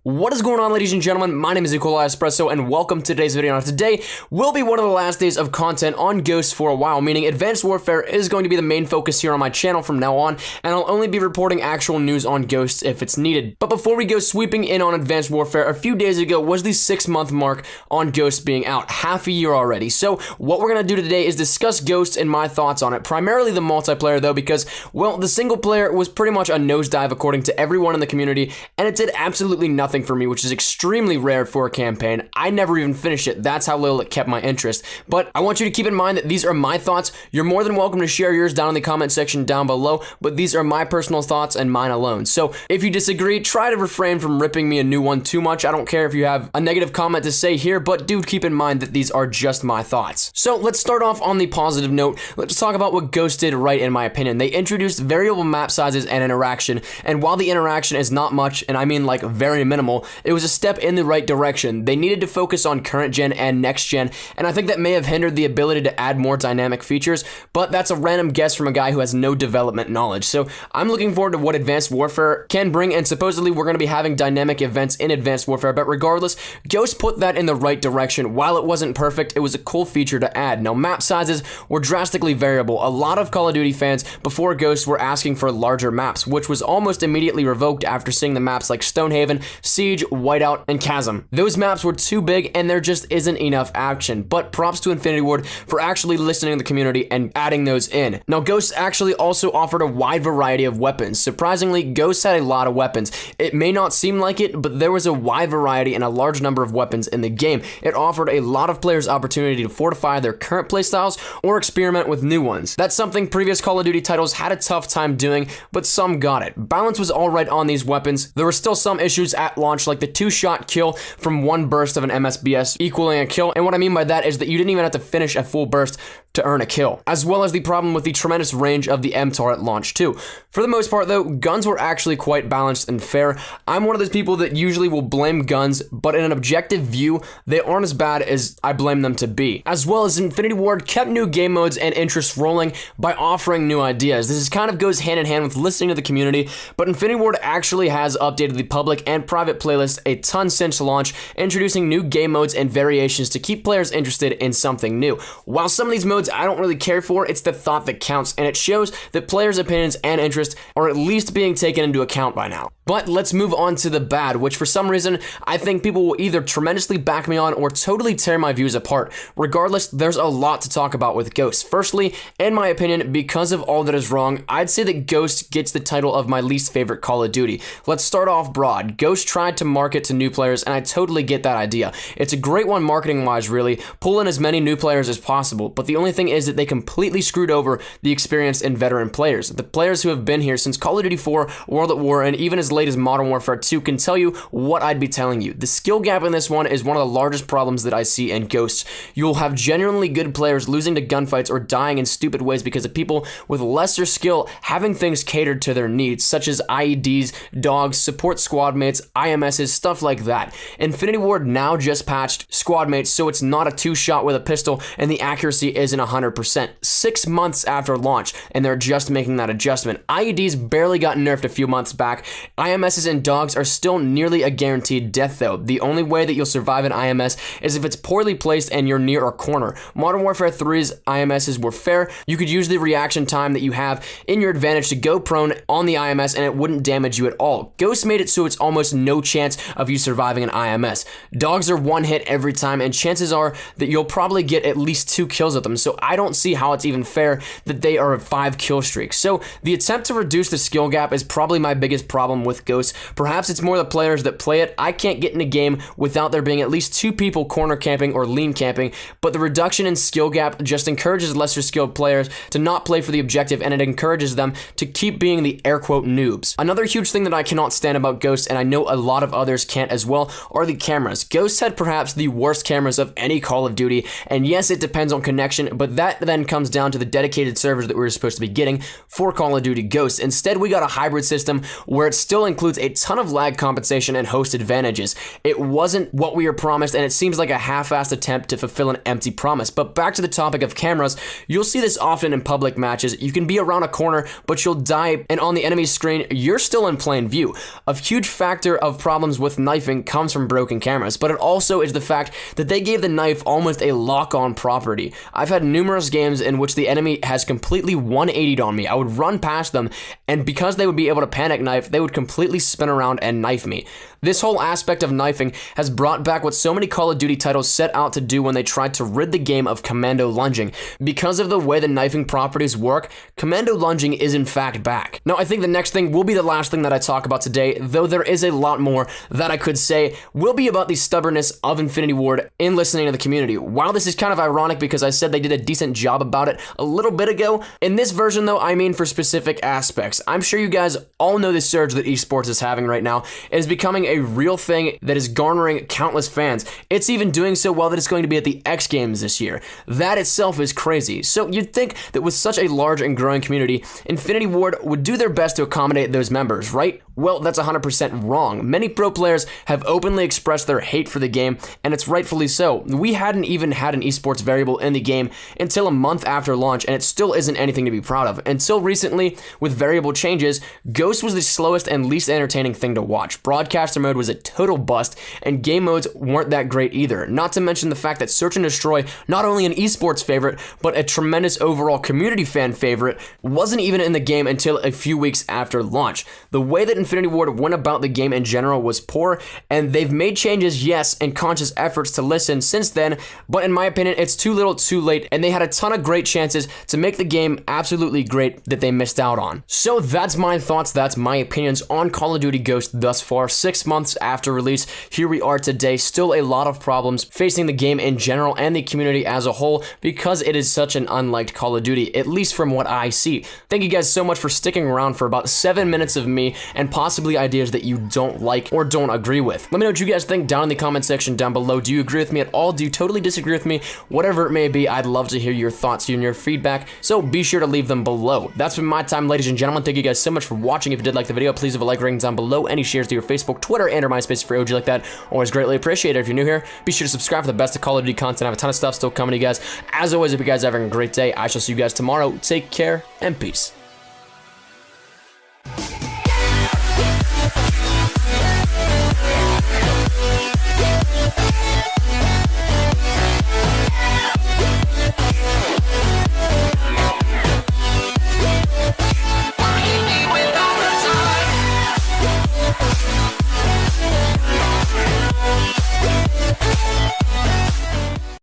What is going on, ladies and gentlemen? My name is Nicola Espresso, and welcome to today's video. Now, today will be one of the last days of content on Ghost for a while, meaning Advanced Warfare is going to be the main focus here on my channel from now on, and I'll only be reporting actual news on Ghosts if it's needed. But before we go sweeping in on Advanced Warfare, a few days ago was the 6-month mark on Ghost being out, half a year already. So what we're going to do today is discuss Ghost and my thoughts on it, primarily the multiplayer though, because, well, the single player was pretty much a nosedive according to everyone in the community, and it did absolutely nothing for me, which is extremely rare for a campaign. I never even finished it. That's how little it kept my interest. But I want you to keep in mind that these are my thoughts. You're more than welcome to share yours down in the comment section down below, but these are my personal thoughts and mine alone. So if you disagree, try to refrain from ripping me a new one too much. I don't care if you have a negative comment to say here, but do keep in mind that these are just my thoughts. So let's start off on the positive note. Let's talk about what Ghost did right, in my opinion. They introduced variable map sizes and interaction, and while the interaction is not much, and I mean like very minimal, it was a step in the right direction. They needed to focus on current gen and next gen, and I think that may have hindered the ability to add more dynamic features, but that's a random guess from a guy who has no development knowledge. So I'm looking forward to what Advanced Warfare can bring, and supposedly we're going to be having dynamic events in Advanced Warfare, but regardless, Ghost put that in the right direction. While it wasn't perfect, it was a cool feature to add. Now, map sizes were drastically variable. A lot of Call of Duty fans before Ghost were asking for larger maps, which was almost immediately revoked after seeing the maps like Stonehaven, Siege, Whiteout, and Chasm. Those maps were too big and there just isn't enough action, but props to Infinity Ward for actually listening to the community and adding those in. Now, Ghost actually also offered a wide variety of weapons. Surprisingly, Ghost had a lot of weapons. It may not seem like it, but there was a wide variety and a large number of weapons in the game. It offered a lot of players opportunity to fortify their current playstyles or experiment with new ones. That's something previous Call of Duty titles had a tough time doing, but some got it. Balance was alright on these weapons. There were still some issues at launch, like the 2-shot kill from one burst of an MSBS equaling a kill, and what I mean by that is that you didn't even have to finish a full burst to earn a kill, as well as the problem with the tremendous range of the MTAR at launch too. For the most part though, guns were actually quite balanced and fair. I'm one of those people that usually will blame guns, but in an objective view, they aren't as bad as I blame them to be. As well as Infinity Ward kept new game modes and interest rolling by offering new ideas. This kind of goes hand in hand with listening to the community, but Infinity Ward actually has updated the public and private playlists a ton since launch, introducing new game modes and variations to keep players interested in something new. While some of these modes I don't really care for, it's the thought that counts, and it shows that players' opinions and interests are at least being taken into account by now. But let's move on to the bad, which for some reason I think people will either tremendously back me on or totally tear my views apart. Regardless, there's a lot to talk about with Ghost. Firstly, in my opinion, because of all that is wrong, I'd say that Ghost gets the title of my least favorite Call of Duty. Let's start off broad. Ghost tried to market to new players, and I totally get that idea. It's a great one marketing-wise, really. Pull in as many new players as possible, but the only thing is that they completely screwed over the experienced and veteran players. The players who have been here since Call of Duty 4, World at War, and even as late as Modern Warfare 2 can tell you what I'd be telling you. The skill gap in this one is one of the largest problems that I see in Ghosts. You'll have genuinely good players losing to gunfights or dying in stupid ways because of people with lesser skill having things catered to their needs, such as IEDs, dogs, support squad mates, IMSs, stuff like that. Infinity Ward now just patched squad mates, so it's not a 2-shot with a pistol and the accuracy isn't 100%. 6 months after launch, and they're just making that adjustment. IEDs barely got nerfed a few months back. IMSs and dogs are still nearly a guaranteed death though. The only way that you'll survive an IMS is if it's poorly placed and you're near a corner. Modern Warfare 3's IMSs were fair. You could use the reaction time that you have in your advantage to go prone on the IMS and it wouldn't damage you at all. Ghost made it so it's almost no chance of you surviving an IMS. Dogs are one hit every time, and chances are that you'll probably get at least 2 kills with them, so I don't see how it's even fair that they are a 5 kill streak. So the attempt to reduce the skill gap is probably my biggest problem with Ghost. Perhaps it's more the players that play it. I can't get in a game without there being at least 2 people corner camping or lean camping, but the reduction in skill gap just encourages lesser skilled players to not play for the objective, and it encourages them to keep being the air quote noobs. Another huge thing that I cannot stand about Ghost, and I know a lot of others can't as well, are the cameras. Ghost had perhaps the worst cameras of any Call of Duty, and yes, it depends on connection, but that then comes down to the dedicated servers that we were supposed to be getting for Call of Duty Ghosts. Instead, we got a hybrid system where it still includes a ton of lag compensation and host advantages. It wasn't what we were promised, and it seems like a half-assed attempt to fulfill an empty promise. But back to the topic of cameras, you'll see this often in public matches. You can be around a corner, but you'll die, and on the enemy's screen, you're still in plain view. A huge factor of problems with knifing comes from broken cameras, but it also is the fact that they gave the knife almost a lock-on property. I've had numerous games in which the enemy has completely 180'd on me. I would run past them, and because they would be able to panic knife, they would completely spin around and knife me. This whole aspect of knifing has brought back what so many Call of Duty titles set out to do when they tried to rid the game of commando lunging. Because of the way the knifing properties work, commando lunging is in fact back. Now, I think the next thing will be the last thing that I talk about today, though there is a lot more that I could say, will be about the stubbornness of Infinity Ward in listening to the community. While this is kind of ironic because I said they did a decent job about it a little bit ago, in this version though, I mean for specific aspects. I'm sure you guys all know the surge that esports is having right now. It is becoming a real thing that is garnering countless fans. It's even doing so well that it's going to be at the X Games this year. That itself is crazy. So you'd think that with such a large and growing community, Infinity Ward would do their best to accommodate those members, right? Well, that's 100% wrong. Many pro players have openly expressed their hate for the game, and it's rightfully so. We hadn't even had an esports variable in the game until a month after launch, and it still isn't anything to be proud of. Until recently, with variable changes, Ghost was the slowest and least entertaining thing to watch. Broadcaster mode was a total bust, and game modes weren't that great either. Not to mention the fact that Search and Destroy, not only an esports favorite, but a tremendous overall community fan favorite, wasn't even in the game until a few weeks after launch. The way that Infinity Ward went about the game in general was poor, and they've made changes, yes, and conscious efforts to listen since then, but in my opinion, it's too little too late, and they had a ton of great chances to make the game absolutely great that they missed out on. So that's my thoughts, that's my opinions on Call of Duty Ghost thus far. 6 months after release, here we are today. Still a lot of problems facing the game in general and the community as a whole because it is such an unliked Call of Duty, at least from what I see. Thank you guys so much for sticking around for about 7 minutes of me and possibly ideas that you don't like or don't agree with. Let me know what you guys think down in the comment section down below. Do you agree with me at all? Do you totally disagree with me? Whatever it may be, I'd love to hear your thoughts and your feedback, so be sure to leave them below. That's been my time, ladies and gentlemen. Thank you guys so much for watching. If you did like the video, please leave a like rating down below. Any shares to your Facebook, Twitter, and or MySpace for OG like that, always greatly appreciated. If you're new here, be sure to subscribe for the best of Call of Duty content. I have a ton of stuff still coming to you guys. As always, hope you guys are having a great day. I shall see you guys tomorrow. Take care and peace.